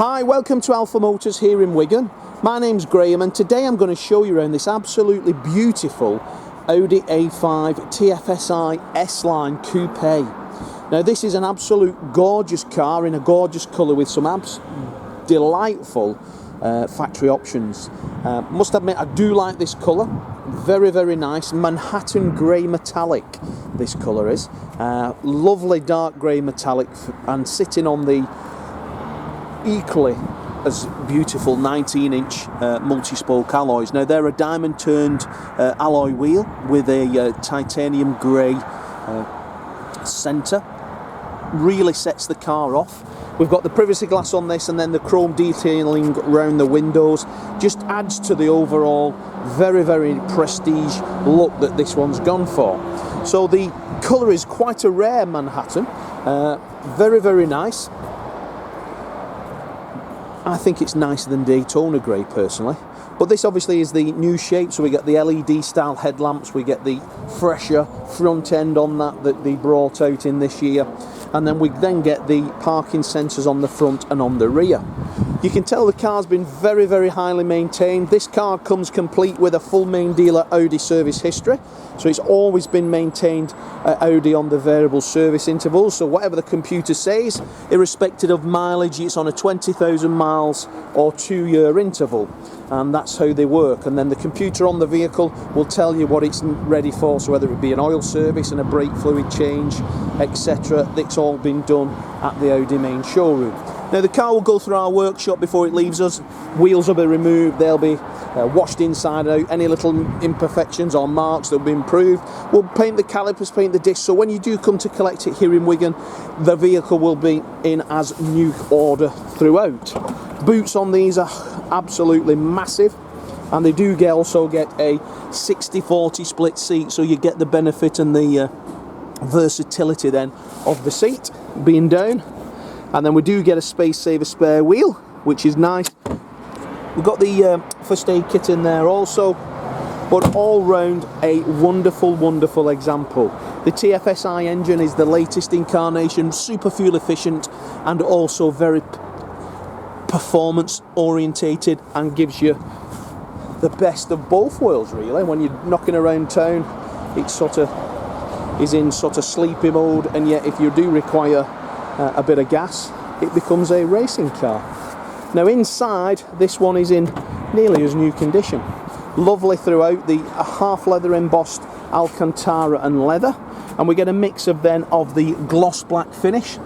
Hi, welcome to Alpha Motors here in Wigan. My name's Graham and today I'm going to show you around this absolutely beautiful Audi A5 TFSI S-Line Coupe. Now this is an absolute gorgeous car in a gorgeous colour with some delightful factory options. Must admit I do like this colour, very nice, Manhattan grey metallic this colour is. Lovely dark grey metallic and sitting on the equally as beautiful 19-inch multi-spoke alloys. Now they're a diamond turned alloy wheel with a titanium grey centre. Really sets the car off. We've got the privacy glass on this and then the chrome detailing around the windows. Just adds to the overall very prestige look that this one's gone for. So the colour is quite a rare Manhattan. Very nice. I think it's nicer than Daytona grey personally, but this obviously is the new shape, so we get the LED style headlamps, we get the fresher front end on that they brought out in this year, and then we get the parking sensors on the front and on the rear. You can tell the car's been very highly maintained. This car comes complete with a full main dealer Audi service history, so it's always been maintained at Audi on the variable service intervals, so whatever the computer says, irrespective of mileage, it's on a 20,000 miles or 2-year interval, and that's how they work. And then the computer on the vehicle will tell you what it's ready for, so whether it be an oil service and a brake fluid change, etc. That's all been done at the Audi main showroom. Now the car will go through our workshop before it leaves us. Wheels will be removed, they'll be washed inside out. Any little imperfections or marks that will be improved. We'll paint the calipers, paint the discs, so when you do come to collect it here in Wigan, the vehicle will be in as new order throughout. Boots on these are absolutely massive, and they do also get a 60-40 split seat, so you get the benefit and the versatility then of the seat being down. And then we do get a space saver spare wheel, which is nice. We've got the first aid kit in there also, but all round a wonderful example. The TFSI engine is the latest incarnation, super fuel efficient and also very performance orientated, and gives you the best of both worlds really. When you're knocking around town, it sort of is in sort of sleepy mode, and yet if you do require a bit of gas, it becomes a racing car. Now inside, this one is in nearly as new condition. Lovely throughout, the half leather embossed Alcantara and leather, and we get a mix of the gloss black finish.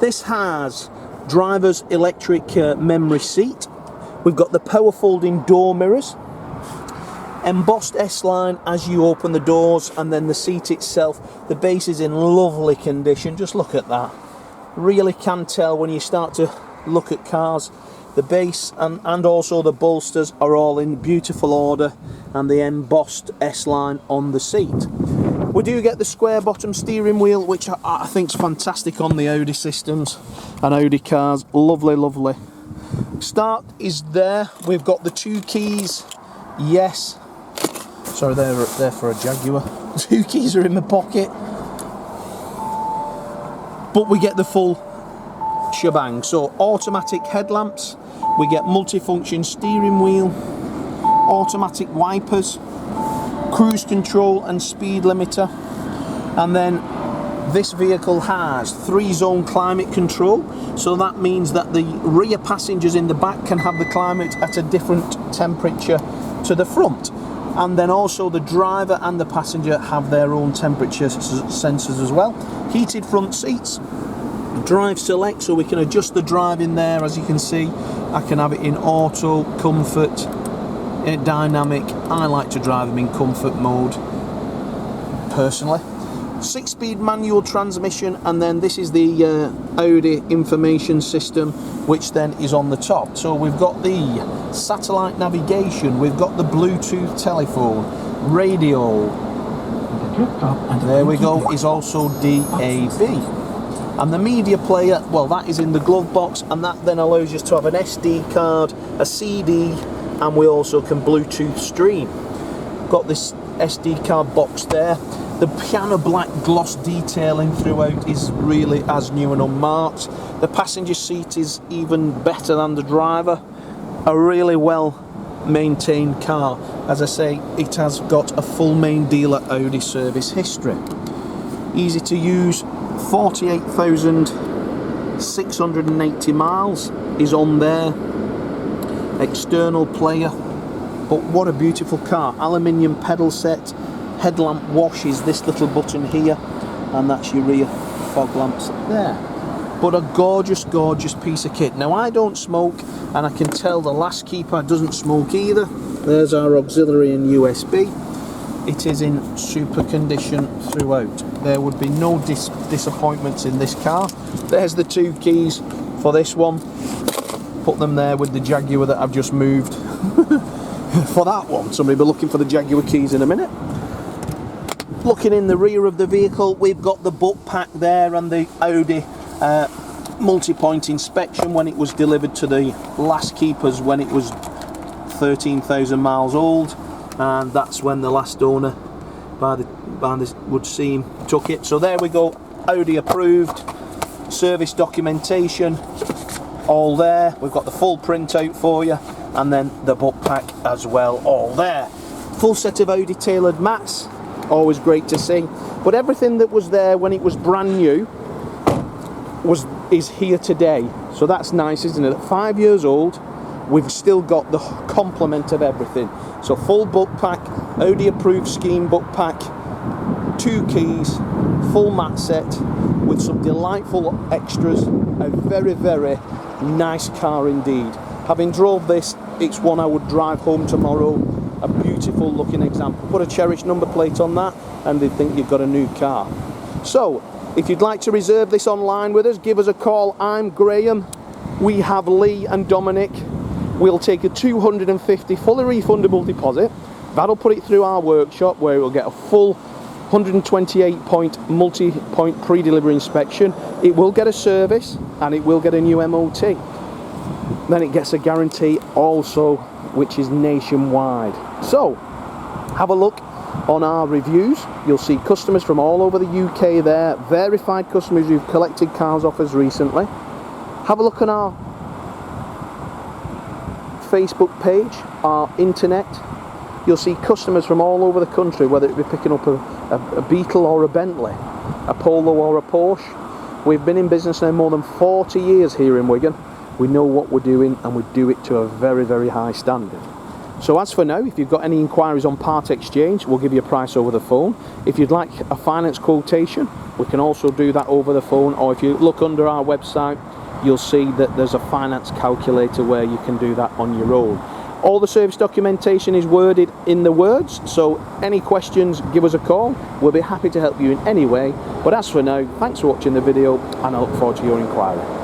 This has driver's electric memory seat. We've got the power folding door mirrors, embossed S-Line as you open the doors, and then the seat itself, the base is in lovely condition. Just look at that. Really can tell when you start to look at cars, the base and also the bolsters are all in beautiful order, and the embossed S-Line on the seat. We do get the square bottom steering wheel, which I think is fantastic on the Audi systems and Audi cars. Lovely. Start is there. We've got the 2 keys. Yes, sorry, they're for a Jaguar. 2 keys are in my pocket. But we get the full shebang. So automatic headlamps, we get multifunction steering wheel, automatic wipers, cruise control and speed limiter, and then this vehicle has 3-zone climate control, so that means that the rear passengers in the back can have the climate at a different temperature to the front, and then also the driver and the passenger have their own temperature sensors as well. Heated front seats, drive select, so we can adjust the drive in there. As you can see, I can have it in auto, comfort, dynamic. I like to drive them in comfort mode personally. 6-speed manual transmission, and then this is the Audi information system, which then is on the top. So we've got the satellite navigation, we've got the Bluetooth telephone, radio, there we go, is also DAB. And the media player, well, that is in the glove box, and that then allows us to have an SD card, a CD, and we also can Bluetooth stream. Got this SD card box there. The piano black gloss detailing throughout is really as new and unmarked. The passenger seat is even better than the driver. A really well maintained car. As I say, it has got a full main dealer Audi service history. Easy to use, 48,680 miles is on there. External player, but what a beautiful car. Aluminium pedal set, headlamp wash is this little button here, and that's your rear fog lamps there. But a gorgeous, gorgeous piece of kit. Now I don't smoke, and I can tell the last keeper doesn't smoke either. There's our auxiliary and USB. It is in super condition throughout. There would be no disappointments in this car. There's the 2 keys for this one. Put them there with the Jaguar that I've just moved. For that one, somebody will be looking for the Jaguar keys in a minute. Looking in the rear of the vehicle, we've got the book pack there and the Audi multi-point inspection when it was delivered to the last keepers when it was 13,000 miles old, and that's when the last owner by this would seem took it. So there we go, Audi approved, service documentation all there. We've got the full printout for you, and then the book pack as well, all there. Full set of Audi tailored mats, always great to see. But everything that was there when it was brand new is here today, so that's nice, isn't it? At 5 years old, we've still got the complement of everything. So full book pack, Audi approved scheme book pack, 2 keys, full mat set with some delightful extras. A very, very nice car indeed. Having drove this, it's one I would drive home tomorrow. A beautiful looking example. Put a cherished number plate on that and they'd think you've got a new car. So if you'd like to reserve this online with us, give us a call. I'm Graham. We have Lee and Dominic. We'll take a 250 fully refundable deposit. That'll put it through our workshop where it will get a full 128-point multi-point pre-delivery inspection. It will get a service and it will get a new MOT. Then it gets a guarantee also, which is nationwide. So have a look on our reviews. You'll see customers from all over the UK there, verified customers who've collected cars off us recently. Have a look on our Facebook page, our internet. You'll see customers from all over the country, whether it be picking up a Beetle or a Bentley, a Polo or a Porsche. We've been in business now more than 40 years here in Wigan. We know what we're doing and we do it to a very, very high standard. So as for now, if you've got any inquiries on part exchange, we'll give you a price over the phone. If you'd like a finance quotation, we can also do that over the phone, or if you look under our website, you'll see that there's a finance calculator where you can do that on your own. All the service documentation is worded in the words, so any questions, give us a call. We'll be happy to help you in any way. But as for now, thanks for watching the video and I look forward to your inquiry.